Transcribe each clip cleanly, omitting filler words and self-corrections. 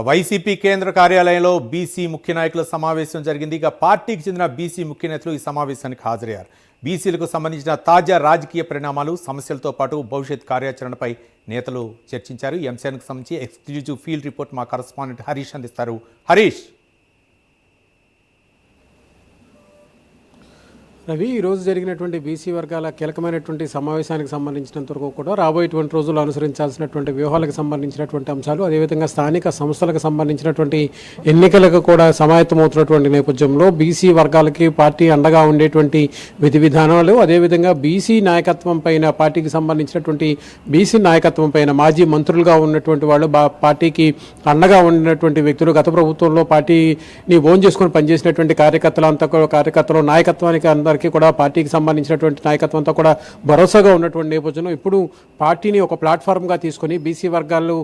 YCP కేంద్ర కార్యాలయంలో BC ముఖ్య నాయకుల సమావేశం జరిగింది. పార్టీకి చెందిన బీసీ ముఖ్య నేతలు ఈ సమావేశానికి హాజరయ్యారు. బీసీలకు సంబంధించిన తాజా రాజకీయ పరిణామాలు, సమస్యలతో పాటు భవిష్యత్ కార్యాచరణపై నేతలు చర్చించారు. ఈ అంశానికి సంబంధించి ఎక్స్క్లూజివ్ ఫీల్డ్ రిపోర్ట్ మా కరెస్పాండెంట్ హరీష్ అందిస్తారు. హరీష్. రవి, ఈరోజు జరిగినటువంటి బీసీ వర్గాల కీలకమైనటువంటి సమావేశానికి సంబంధించినంత వరకు కూడా రాబోయేటువంటి రోజుల్లో అనుసరించాల్సినటువంటి వ్యూహాలకు సంబంధించినటువంటి అంశాలు, అదేవిధంగా స్థానిక సంస్థలకు సంబంధించినటువంటి ఎన్నికలకు కూడా సమాయత్తమవుతున్నటువంటి నేపథ్యంలో బీసీ వర్గాలకి పార్టీ అండగా ఉండేటువంటి విధి విధానాలు, అదేవిధంగా బీసీ నాయకత్వం పైన పార్టీకి సంబంధించినటువంటి బీసీ నాయకత్వం పైన మాజీ మంత్రులుగా ఉన్నటువంటి వాళ్ళు, పార్టీకి అండగా ఉన్నటువంటి వ్యక్తులు, గత ప్రభుత్వంలో పార్టీని ఓన్ చేసుకుని పనిచేసినటువంటి కార్యకర్తలు నాయకత్వానికి అందరికీ కూడా పార్టీకి సంబంధించినటువంటి నాయకత్వంతో కూడా భరోసాగా ఉన్నటువంటి నేపథ్యంలో ఇప్పుడు పార్టీని ఒక ప్లాట్ఫామ్గా తీసుకొని బీసీ వర్గాలు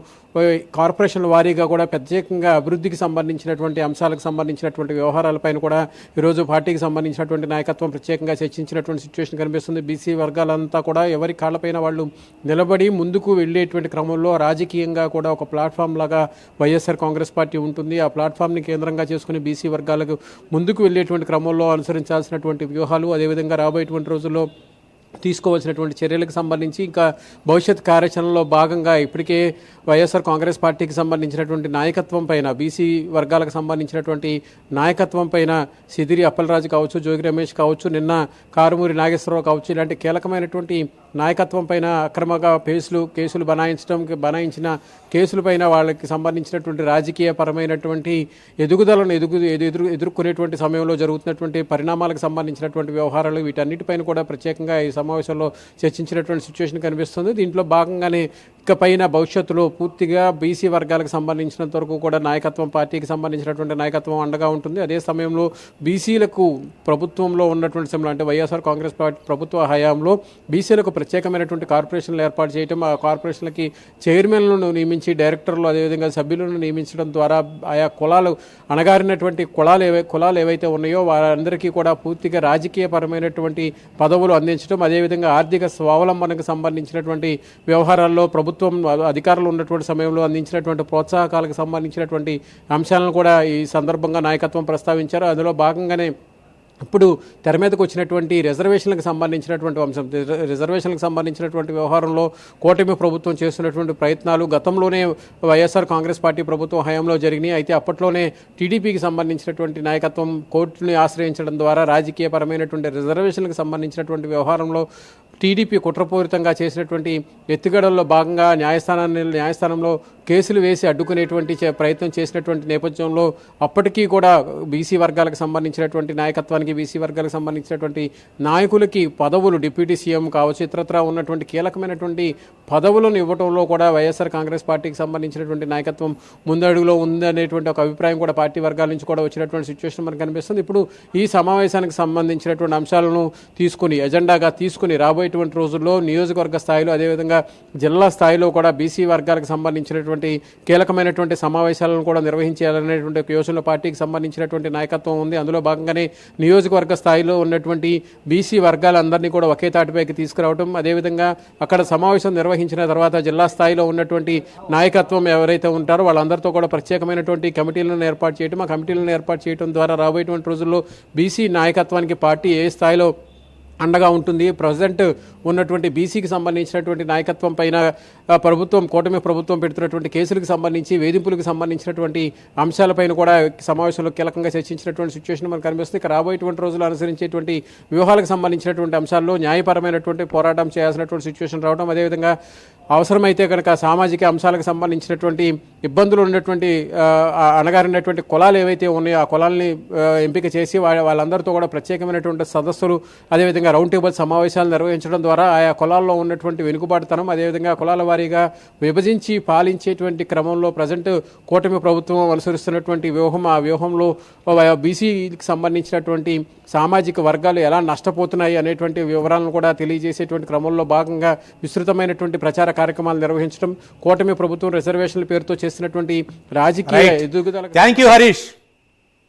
కార్పొరేషన్ల వారీగా కూడా ప్రత్యేకంగా అభివృద్ధికి సంబంధించినటువంటి అంశాలకు సంబంధించినటువంటి వ్యవహారాలపైన కూడా ఈరోజు పార్టీకి సంబంధించినటువంటి నాయకత్వం ప్రత్యేకంగా చర్చించినటువంటి సిచ్యువేషన్ కనిపిస్తుంది. బీసీ వర్గాలంతా కూడా ఎవరి కాళ్ళపైన వాళ్ళు నిలబడి ముందుకు వెళ్ళేటువంటి క్రమంలో రాజకీయంగా కూడా ఒక ప్లాట్ఫామ్ లాగా వైఎస్ఆర్ కాంగ్రెస్ పార్టీ ఉంటుంది. ఆ ప్లాట్ఫామ్ని కేంద్రంగా చేసుకుని బీసీ వర్గాలకు ముందుకు వెళ్ళేటువంటి క్రమంలో అనుసరించాల్సినటువంటి వ్యూహాలు, అదేవిధంగా రాబోయేటువంటి రోజుల్లో తీసుకోవాల్సినటువంటి చర్యలకు సంబంధించి ఇంకా భవిష్యత్ కార్యాచరణలో భాగంగా ఇప్పటికే వైఎస్ఆర్ కాంగ్రెస్ పార్టీకి సంబంధించినటువంటి నాయకత్వం పైన, బీసీ వర్గాలకు సంబంధించినటువంటి నాయకత్వం పైన సిదిరి అప్పలరాజు కావచ్చు, జోగి రమేష్ కావచ్చు, నిన్న కారుమూరి నాగేశ్వరరావు కావచ్చు, ఇలాంటి కీలకమైనటువంటి నాయకత్వం పైన అక్రమంగా కేసులు బనాయించిన కేసులపైన వాళ్ళకి సంబంధించినటువంటి రాజకీయ పరమైనటువంటి ఎదుగుదలను ఎదుర్కొనేటువంటి సమయంలో జరుగుతున్నటువంటి పరిణామాలకు సంబంధించినటువంటి వ్యవహారాలు, వీటన్నిటిపైన కూడా ప్రత్యేకంగా ఈ సమావేశంలో చర్చించినటువంటి సిచ్యువేషన్ కనిపిస్తుంది. దీంట్లో భాగంగానే ఇకపైన భవిష్యత్తులో పూర్తిగా బీసీ వర్గాలకు సంబంధించినంత వరకు కూడా నాయకత్వం, పార్టీకి సంబంధించినటువంటి నాయకత్వం అండగా ఉంటుంది. అదే సమయంలో బీసీలకు ప్రభుత్వంలో ఉన్నటువంటి సమయంలో, అంటే వైఎస్ఆర్ కాంగ్రెస్ పార్టీ ప్రభుత్వ హయాంలో బీసీలకు ప్రత్యేకమైనటువంటి కార్పొరేషన్లు ఏర్పాటు చేయడం, ఆ కార్పొరేషన్లకి చైర్మన్లను నియమించి, డైరెక్టర్లు, అదేవిధంగా సభ్యులను నియమించడం ద్వారా ఆయా కులాలు అణగారినటువంటి కులాలు ఏవైతే ఉన్నాయో వారందరికీ కూడా పూర్తిగా రాజకీయపరమైనటువంటి పదవులు అందించడం, అదేవిధంగా ఆర్థిక స్వావలంబనకు సంబంధించినటువంటి వ్యవహారాల్లో ప్రభుత్వం అధికారులు ఉన్నటువంటి సమయంలో అందించినటువంటి ప్రోత్సాహకాలకు సంబంధించినటువంటి అంశాలను కూడా ఈ సందర్భంగా నాయకత్వం ప్రస్తావించారు. అందులో భాగంగానే ఇప్పుడు తెర మీదకు వచ్చినటువంటి రిజర్వేషన్లకు సంబంధించినటువంటి అంశం, రిజర్వేషన్లకు సంబంధించినటువంటి వ్యవహారంలో కూటమి ప్రభుత్వం చేస్తున్నటువంటి ప్రయత్నాలు గతంలోనే వైఎస్ఆర్ కాంగ్రెస్ పార్టీ ప్రభుత్వం హయాంలో జరిగినాయి. అయితే అప్పట్లోనే టీడీపీకి సంబంధించినటువంటి నాయకత్వం కోర్టుని ఆశ్రయించడం ద్వారా రాజకీయపరమైనటువంటి రిజర్వేషన్లకు సంబంధించినటువంటి వ్యవహారంలో టీడీపీ కుట్రపూరితంగా చేసినటువంటి ఎత్తుగడల్లో భాగంగా న్యాయస్థానంలో కేసులు వేసి అడ్డుకునేటువంటి ప్రయత్నం చేసినటువంటి నేపథ్యంలో అప్పటికీ కూడా బీసీ వర్గాలకు సంబంధించినటువంటి నాయకత్వానికి, బీసీ వర్గాలకు సంబంధించినటువంటి నాయకులకి పదవులు, డిప్యూటీ సీఎం కావచ్చు, ఇతరత్రా ఉన్నటువంటి కీలకమైనటువంటి పదవులను ఇవ్వడంలో కూడా వైఎస్ఆర్ కాంగ్రెస్ పార్టీకి సంబంధించినటువంటి నాయకత్వం ముందడుగులో ఉందనేటువంటి ఒక అభిప్రాయం కూడా పార్టీ వర్గాల నుంచి కూడా వచ్చినటువంటి సిచ్యువేషన్ మనకు కనిపిస్తుంది. ఇప్పుడు ఈ సమావేశానికి సంబంధించినటువంటి అంశాలను ఎజెండాగా తీసుకుని రాబోయేటువంటి రోజుల్లో నియోజకవర్గ స్థాయిలో, అదేవిధంగా జిల్లా స్థాయిలో కూడా బీసీ వర్గాలకు సంబంధించినటువంటి కీలకమైనటువంటి సమావేశాలను కూడా నిర్వహించాలనేటువంటి యోచనలో పార్టీకి సంబంధించినటువంటి నాయకత్వం ఉంది. అందులో భాగంగానే నియోజకవర్గ స్థాయిలో ఉన్నటువంటి బీసీ వర్గాలందరినీ కూడా ఒకే తాటిపైకి తీసుకురావడం, అదేవిధంగా అక్కడ సమావేశం నిర్వహించిన తర్వాత జిల్లా స్థాయిలో ఉన్నటువంటి నాయకత్వం ఎవరైతే ఉంటారో వాళ్ళందరితో కూడా ప్రత్యేకమైనటువంటి కమిటీలను ఏర్పాటు చేయడం, ఆ కమిటీలను ఏర్పాటు చేయడం ద్వారా రాబోయేటువంటి రోజుల్లో బీసీ నాయకత్వానికి పార్టీ ఏ స్థాయిలో అండగా ఉంటుంది, ప్రజెంట్ ఉన్నటువంటి బీసీకి సంబంధించినటువంటి నాయకత్వం పైన కూటమి ప్రభుత్వం పెడుతున్నటువంటి కేసులకు సంబంధించి, వేధింపులకు సంబంధించినటువంటి అంశాలపైన కూడా సమావేశంలో కీలకంగా చర్చించినటువంటి సిచ్యువేషన్ మనకు కనిపిస్తుంది. ఇక రాబోయేటువంటి రోజులు అనుసరించేటువంటి వ్యూహాలకు సంబంధించినటువంటి అంశాల్లో న్యాయపరమైనటువంటి పోరాటం చేయాల్సినటువంటి సిచ్యువేషన్ రావడం, అదేవిధంగా అవసరమైతే కనుక సామాజిక అంశాలకు సంబంధించినటువంటి ఇబ్బందులు ఉన్నటువంటి అణగారినటువంటి కులాలు ఏవైతే ఉన్నాయో ఆ కులాలని ఎంపిక చేసి వాళ్ళందరితో కూడా ప్రత్యేకమైనటువంటి సదస్సులు, అదేవిధంగా రౌండ్ టేబుల్ సమావేశాలు నిర్వహించడం ద్వారా ఆయా కులాల్లో ఉన్నటువంటి వెనుకబాటుతనం, అదేవిధంగా కులాల వారీగా విభజించి పాలించేటువంటి క్రమంలో ప్రజెంట్ కూటమి ప్రభుత్వం అనుసరిస్తున్నటువంటి వ్యూహం, ఆ వ్యూహంలో బీసీకి సంబంధించినటువంటి సామాజిక వర్గాలు ఎలా నష్టపోతున్నాయి అనేటువంటి వివరాలను కూడా తెలియజేసేటువంటి క్రమంలో భాగంగా విస్తృతమైనటువంటి ప్రచార కార్యక్రమాలు నిర్వహించడం, కూటమి ప్రభుత్వం రిజర్వేషన్ల పేరుతో చేసినటువంటి రాజకీయ ఎదుగుదల. Thank you Harish.